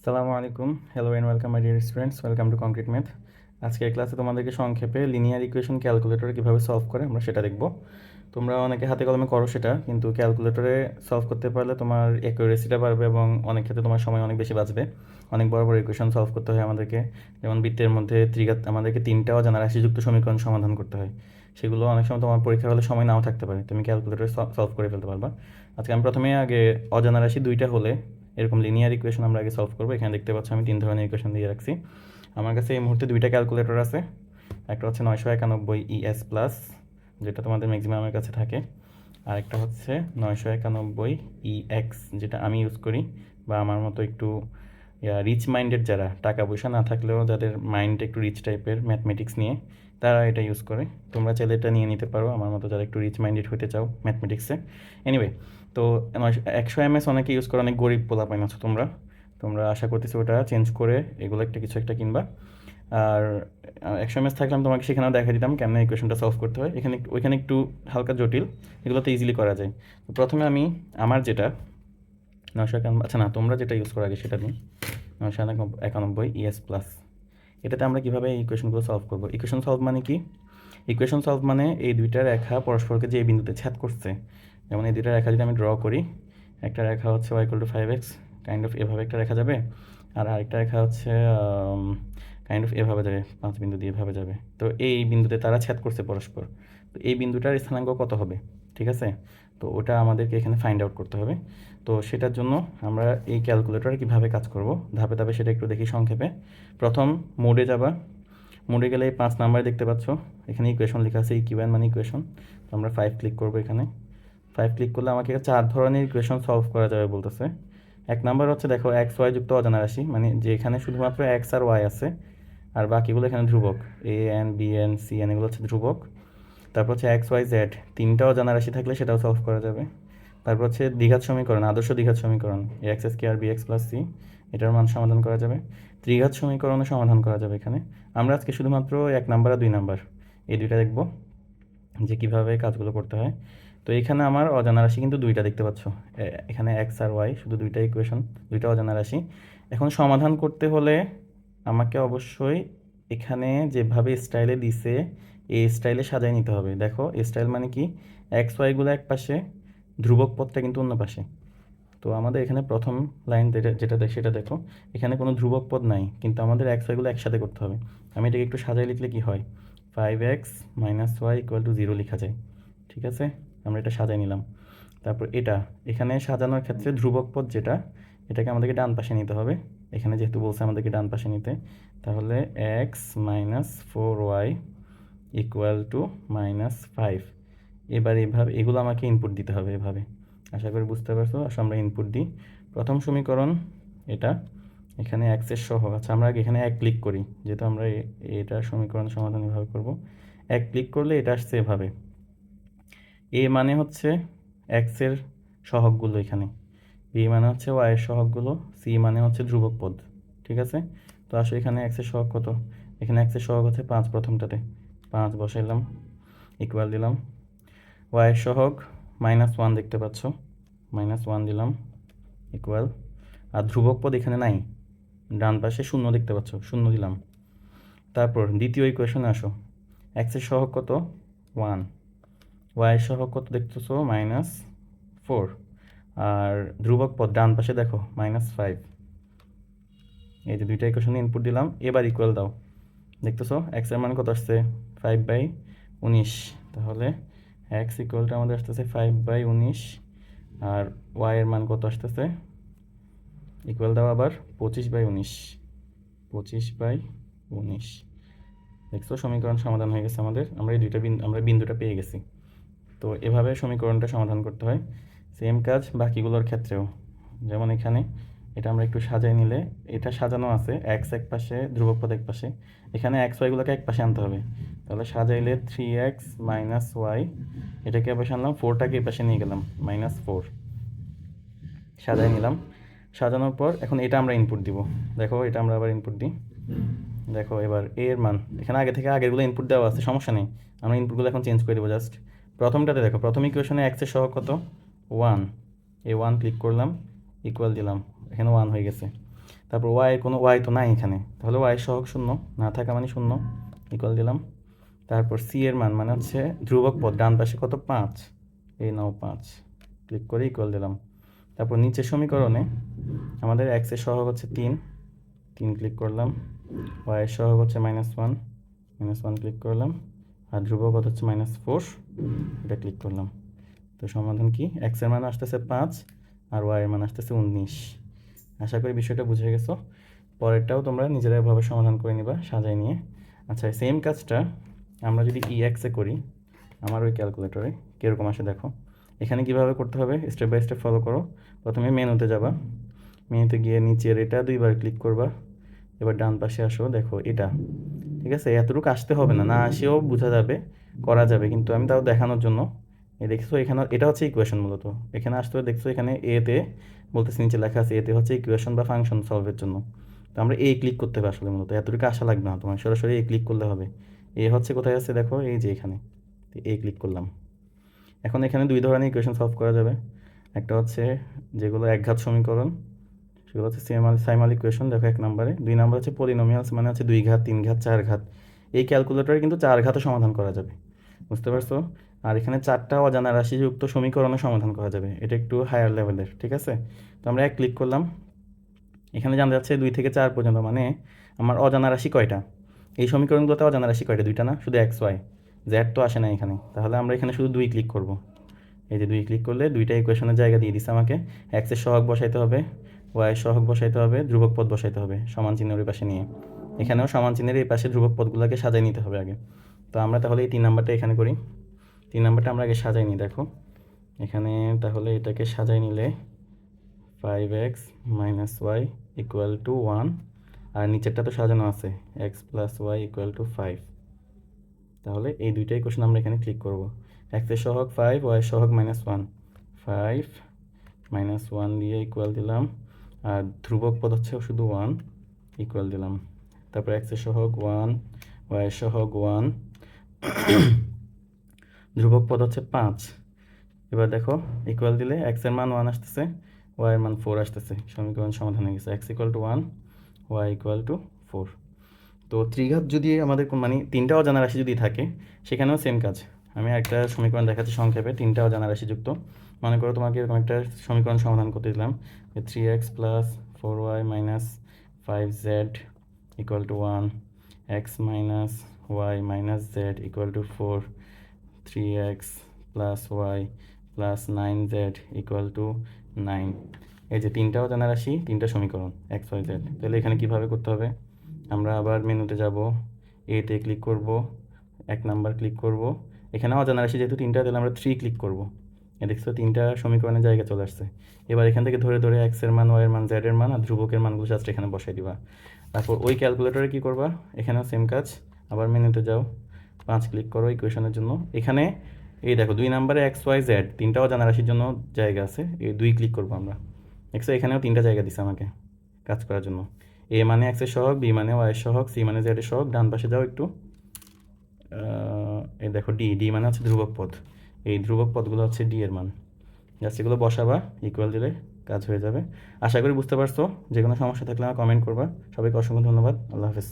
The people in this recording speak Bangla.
আসসালামু আলাইকুম, hello and welcome my dear students, welcome to concrete math. আজকের ক্লাসে তোমাদেরকে সংক্ষেপে লিনিয়ার ইকুয়েশন ক্যালকুলেটরে কীভাবে সলভ করে আমরা সেটা দেখব। তোমরা অনেকে হাতে কলমে করো সেটা, কিন্তু ক্যালকুলেটরে সলভ করতে পারলে তোমার অ্যাকুরেসিটা বাড়বে এবং অনেক ক্ষেত্রে তোমার সময় অনেক বেশি বাঁচবে। অনেক বড় বড় ইকুয়েশন সলভ করতে হয় আমাদেরকে, যেমন বৃত্তের মধ্যে ত্রিঘাত আমাদেরকে তিনটা অজানা রাশিযুক্ত সমীকরণ সমাধান করতে হয়। সেগুলো অনেক সময় তোমার পরীক্ষার হলে সময় নাও থাকতে পারে, তুমি ক্যালকুলেটরে সলভ করে ফেলতে পারবা। আজকে আমি প্রথমে আগে অজানা রাশি দুইটা হলে এরকম লিনিয়ার ইকুয়েশন আমরা আগে সলভ করবো। এখানে দেখতে পাচ্ছ আমি তিন ধরনের ইকুয়েশন দিয়ে রাখছি। আমার কাছে এই মুহূর্তে দুইটা ক্যালকুলেটর আছে। একটা হচ্ছে 991 ES প্লাস, যেটা তোমাদের ম্যাক্সিমামের কাছে থাকে, আর একটা হচ্ছে 991 EX, যেটা আমি ইউজ করি, বা আমার মতো একটু রিচ মাইন্ডেড যারা, টাকা পয়সা না থাকলেও যাদের মাইন্ড একটু রিচ টাইপের ম্যাথমেটিক্স নিয়ে, তারা এটা ইউজ করে। তোমরা চাইলে এটা নিয়ে নিতে পারো, আমার মতো যারা একটু রিচ মাইন্ডেড হতে চাও ম্যাথমেটিক্সে। এনিওয়ে, তো 100 MS অনেকে ইউজ করে, অনেক গরিব পোলাপাইন আছো তোমরা। তোমরা আশা করতেছি ওটা চেঞ্জ করে এগুলো একটা কিছু একটা কিনবা। আর 100 MS থাকলে আমি তোমাকে সেখানেও দেখা দিতাম কেমন ইকুয়েশনটা সলভ করতে হয়। ওইখানে একটু হালকা জটিল, এগুলোতে ইজিলি করা যায়। তো প্রথমে আমি আমার যেটা 991, আচ্ছা না, তোমরা যেটা ইউজ করো আগে সেটা নিই। 991 ES প্লাস, এটাতে আমরা কীভাবে এই ইকুয়েশনগুলো সলভ করবো। ইকুয়েশন সলভ মানে কি? ইকুয়েশন সলভ মানে এই দুইটা রেখা পরস্পরকে যে বিন্দুতে ছেদ করছে, যেমন এই দুইটা রেখা যদি আমি ড্র করি, একটা রেখা হচ্ছে y = 5x, কাইন্ড অফ এভাবে একটা রেখা যাবে, আর আরেকটা রেখা হচ্ছে কাইন্ড অফ এভাবে যাবে, 5 বিন্দু দিয়ে এভাবে যাবে। তো এই বিন্দুতে তারা ছেদ করছে পরস্পর, তো এই বিন্দুটার স্থানাঙ্ক কত হবে, ঠিক আছে? তো ওটা আমাদেরকে এখানে ফাইন্ড আউট করতে হবে। তো সেটার জন্য আমরা এই ক্যালকুলেটরে কীভাবে কাজ করব ধাপে ধাপে সেটা একটু দেখি সংক্ষেপে। প্রথম মোডে যাবা, মোডে গেলে 5 নাম্বার দেখতে পাচ্ছ, এখানে ইকুয়েশন লেখা আছে, ইকুয়ান মানে ইকুয়েশন। তো আমরা 5 ক্লিক করবো। এখানে 5 ক্লিক করলে আমাকে 4 ধরনের ইকুয়েশন সলভ করা যাবে বলতেছে। এক নাম্বার হচ্ছে দেখো এক্স ওয়াই যুক্ত অজানা রাশি, মানে যে এখানে শুধুমাত্র এক্স আর ওয়াই আছে, আর বাকিগুলো এখানে ধ্রুবক, N B N C N, এগুলো হচ্ছে ধ্রুবক। তারপর হচ্ছে এক্স ওয়াই জেড, তিনটা অজানা রাশি থাকলে সেটাও সলভ করা যাবে। তারপর হচ্ছে দ্বিঘাত সমীকরণ, আদর্শ দ্বিঘাত সমীকরণ, X square B X plus C, এটার মান সমাধান করা যাবে। ত্রিঘাত সমীকরণও সমাধান করা যাবে এখানে। আমরা আজকে শুধুমাত্র 1 নাম্বার আর 2 নাম্বার এই দুইটা দেখব, যে কীভাবে কাজগুলো করতে হয়। তো এখানে আমার অজানা রাশি কিন্তু দুইটা দেখতে পাচ্ছ, এখানে এক্স আর ওয়াই, শুধু দুইটা ইকুয়েশন, দুইটা অজানা রাশি। এখন সমাধান করতে হলে আমাকে অবশ্যই এখানে যেভাবে স্টাইলে দিছে এই স্টাইলে সাজাই নিতে হবে। দেখো স্টাইল মানে কি, এক্স ওয়াইগুলো এক পাশে, ধ্রুবক পদটা কিন্তু অন্য পাশে। তো আমাদের এখানে প্রথম লাইন যেটা সেটা দেখো, এখানে কোনো ধ্রুবক পদ নাই, কিন্তু আমাদের এক্স ওয়াইগুলো একসাথে করতে হবে। আমি এটাকে একটু সাজাই লিখলে কি হয়, 5x - y = 0 লেখা যায়, ঠিক আছে? আমরা এটা সাজাই নিলাম। তারপর এটা এখানে সাজানোর ক্ষেত্রে ধ্রুবক পদ যেটা, এটাকে আমাদেরকে ডান পাশে নিতে হবে। এখানে যেহেতু বলছে আমাদেরকে ডান পাশে নিতে, তাহলে x - 4y = -5। এবার এইভাবে এগুলো আমাকে ইনপুট দিতে হবে এভাবে। আশা করি বুঝতে পারছো। আসলে আমরা ইনপুট দিই। প্রথম সমীকরণ এটা, এখানে এক্সের সহ, আচ্ছা আমরা আগে এখানে 1 ক্লিক করি, যেহেতু আমরা এটা সমীকরণ সমাধান এভাবে করব। 1 ক্লিক করলে এটা আসছে এভাবে, এ মানে হচ্ছে এক্সের সহগগুলো এখানে, বি মানে হচ্ছে ওয়াইয়ের সহগগুলো, সি মানে হচ্ছে ধ্রুবক পদ, ঠিক আছে? তো আসলে এখানে এক্সের সহগ কত, এখানে এক্সের সহগ হচ্ছে 5, প্রথমটাতে 5 বসাইলাম, ইকুয়াল দিলাম। ওয়াইয়ের সহগ -1 দেখতে পাচ্ছ, -1 দিলাম, ইকুয়াল। আর ধ্রুবক পদ এখানে নাই, ডান পাশে 0 দেখতে পাচ্ছ, 0 দিলাম। তারপর দ্বিতীয় ইকুয়েশনে আসো, এক্সের সহগ কত, 1, ওয়াইয়ের সহগ কত দেখতেছো, -4, আর ধ্রুবক পদ ডান পাশে দেখো -5। এই যে দুইটা ইকুয়েশনে ইনপুট দিলাম, এবার ইকুয়াল দাও। দেখতেছো এক্স এর মান কত আসছে, 5/19। তাহলে এক্স ইকুয়ালটা আমাদের আসতেছে 5/19, আর ওয়াই এর মান কত আসতেছে, ইকুয়াল দাও আবার 25/19, 25/19। দেখছো সমীকরণ সমাধান হয়ে গেছে আমাদের। আমরা এই আমরা বিন্দুটা পেয়ে গেছি। তো এভাবে সমীকরণটা সমাধান করতে হয়। সেম কাজ বাকিগুলোর ক্ষেত্রেও, যেমন এখানে এটা আমরা একটু সাজাই নিলে, এটা সাজানো আছে এক্স এক পাশে, ধ্রুবক পদ এক পাশে, এখানে এক্স ওয়াইগুলোকে এক পাশে আনতে হবে। তাহলে সাজাইলে 3x - y, এটাকে এবার আনলাম, 4টাকে এই পাশে নিয়ে গেলাম, -4 সাজাই নিলাম। সাজানোর পর এখন এটা আমরা ইনপুট দিব। দেখো এটা আমরা আবার ইনপুট দিই। দেখো এবার এ এর মান, এখানে আগে থেকে আগেরগুলো ইনপুট দেওয়া আছে, সমস্যা নেই, আমরা ইনপুটগুলো এখন চেঞ্জ করে দেবো জাস্ট। প্রথমটাতে দেখো, প্রথম ইকুয়েশনে এক্সের সহগ কত, 1, এই 1 ক্লিক করলাম, ইকুয়াল দিলাম, এখানে 1 হয়ে গেছে। তারপর ওয়াই কোনো ওয়াই তো নাই এখানে, তাহলে ওয়াই সহগ শূন্য, না থাকা মানে শূন্য, ইকুয়াল দিলাম। তারপর সি এর মান মানে হচ্ছে ধ্রুবক পদ, ডান পাশে কত 5, এই নাও 5, ক্লিক করে ইকুয়াল দিলাম। তারপর নিচের সমীকরণে আমাদের এক্স এর সহগ হচ্ছে 3, 3 ক্লিক করলাম। ওয়াই এর সহগ হচ্ছে -1, -1 ক্লিক করলাম। আর ধ্রুবক হচ্ছে -4, এটা ক্লিক করলাম। তো সমাধান কি, এক্স এর মান আসতেছে 5 আর ওয়াই এর মান আসতেছে 19। আশা করি বিষয়টা বুঝে গেছো। পরেরটাও তোমরা নিজেরা এভাবে সমাধান করে নিবা সাজায় নিয়ে। আচ্ছা, সেম কাজটা আমরা যদি এক্সে করি আমার ওই ক্যালকুলেটরে কীরকম আসে দেখো। এখানে কিভাবে করতে হবে স্টেপ বাই স্টেপ ফলো করো। প্রথমে মেনুতে যাবা, মেনুতে গিয়ে নিচের এটা 2বার ক্লিক করবা। এবার ডান পাশে আসো, দেখো এটা, ঠিক আছে, এতটুকু আসতে হবে না, না আসেও বোঝা যাবে, করা যাবে, কিন্তু আমি তাও দেখানোর জন্য। এই দেখছো এখানে এটা হচ্ছে ইকুয়েশন মূলত, এখানে আসতে হবে, দেখছো এখানে এতে বলতেছে, নিচে লেখা আছে এতে হচ্ছে ইকুয়েশন বা ফাংশন সলভের জন্য। তো আমরা ক্লিক করতে হবে আসলে, মূলত এতটুকু আসা লাগবে না তোমার, সরাসরি ক্লিক করলে হবে। হচ্ছে কোথায় আছে দেখো, এই যে এখানে, ক্লিক করলাম। এখন এখানে 2 ধরনের ইকুয়েশন সলভ করা যাবে। একটা হচ্ছে যেগুলো একঘাত সমীকরণ, সেগুলো হচ্ছে সাইমাল ইকুয়েশন, দেখো 1 নম্বরে। 2 নম্বর হচ্ছে পলিনোমিয়ালস, মানে হচ্ছে 2 ঘাত, 3 ঘাত, 4 ঘাত। এই ক্যালকুলেটরে কিন্তু 4 ঘাতও সমাধান করা যাবে, বুঝতে পারছো? আর এখানে 4টা অজানা রাশিযুক্ত সমীকরণও সমাধান করা যাবে, এটা একটু হায়ার লেভেলের, ঠিক আছে? তো আমরা ক্লিক করলাম। এখানে জানতে যাচ্ছে 2 থেকে 4 পর্যন্ত, মানে আমার অজানা রাশি কয়টা। এই সমীকরণগুলোতে অজানা রাশি কয়টা, 2টা না, শুধু এক্স ওয়াই, জেড তো আসে না এখানে। তাহলে আমরা এখানে শুধু 2 ক্লিক করব। এই যে 2 ক্লিক করলে 2টা ইকুয়েশনের জায়গা দিয়ে দিচ্ছে আমাকে। এক্সের সহগ বসাইতে হবে, ওয়াইয়ের সহগ বসাইতে হবে, ধ্রুবক পদ বসাইতে হবে সমান চিহ্নের ওই পাশে নিয়ে। এখানেও সমান চিহ্নের এই পাশে ধ্রুবক পদগুলোকে সাজাই নিতে হবে আগে। তো আমরা তাহলে এই 3 নাম্বারটা এখানে করি। 3 নাম্বারটা আমরা আগে সাজাই নিই, দেখো এখানে। তাহলে এটাকে সাজাই নিলে 5x - y = 1, আর নিচেরটা তো সাজানো আছে x + y = 5। তাহলে এই 2টা ইকুয়েশন আমরা এখানে ক্লিক করব। x এর সহগ 5, y এর সহগ -1, 5 - 1 দিয়ে ইকুয়াল দিলাম। আর ধ্রুবক পদ হচ্ছে শুধু 1, ইকুয়াল দিলাম। তারপর x এর সহগ 1, y এর সহগ 1, ধ্রুবক পদ হচ্ছে 5। এবার দেখো ইকুয়াল দিলে x এর মান 1 আসতেছে, y এর মান 4 আসতেছে, সমীকরণ সমাধান হয়ে গেছে। x = 1, y = 4। তো ত্রিঘাত যদি আমাদের মানে 3টা অজানা রাশি যদি থাকে, সেখানেও সেম কাজ। আমি একটা সমীকরণ দেখাচ্ছি সংক্ষেপে, 3টা অজানা রাশি যুক্ত। মনে করো তোমাকে এরকম একটা সমীকরণ সমাধান করতে দিলাম, 3x + 4y - 5z = 1, x - y - z = 4, 3x + y + 9z = 9। এই যে 3টা অজানা রাশি, 3টা সমীকরণ x, y, z। তাহলে এখানে কিভাবে করতে হবে, আমরা আবার মেনুতে যাব, এতে ক্লিক করব, 1 নাম্বার ক্লিক করব। এখানে অজানা রাশি যেহেতু 3টা, তাহলে আমরা 3 ক্লিক করব। দেখছো 3টা সমীকরণের জায়গা চলে আসছে। এবার এখান থেকে ধরে ধরে x এর মান, y এর মান, z এর মান আর ধ্রুবকের মানগুলো জাস্ট এখানে বসাই দিবা। তারপর ওই ক্যালকুলেটরে কি করবা, এখানেও সেম কাজ, আবার মেনুতে যাও, 5 ক্লিক করো ইকুয়েশনের জন্য। এখানে এই দেখো 2 নাম্বারে x, y, z 3টা অজানা রাশির জন্য জায়গা আছে, এই 2 ক্লিক করবো আমরা। দেখছো এখানেও 3টা জায়গা দিছে আমাকে কাজ করার জন্য। এ মানে x এর সহগ, বি মানে y এর সহগ, সি মানে z এর সহগ। ডান পাশে যাও একটু, এই দেখো ডি মানে হচ্ছে ধ্রুবক পদ, এই ধ্রুবক পদগুলো হচ্ছে ডি এর মান। জাস্ট এগুলো বসাবা, ইকুয়াল দিলে কাজ হয়ে যাবে। আশা করি বুঝতে পারছো। যে কোনো সমস্যা থাকলে আমার কমেন্ট করবা। সবাইকে অসংখ্য ধন্যবাদ। আল্লাহ হাফেজ।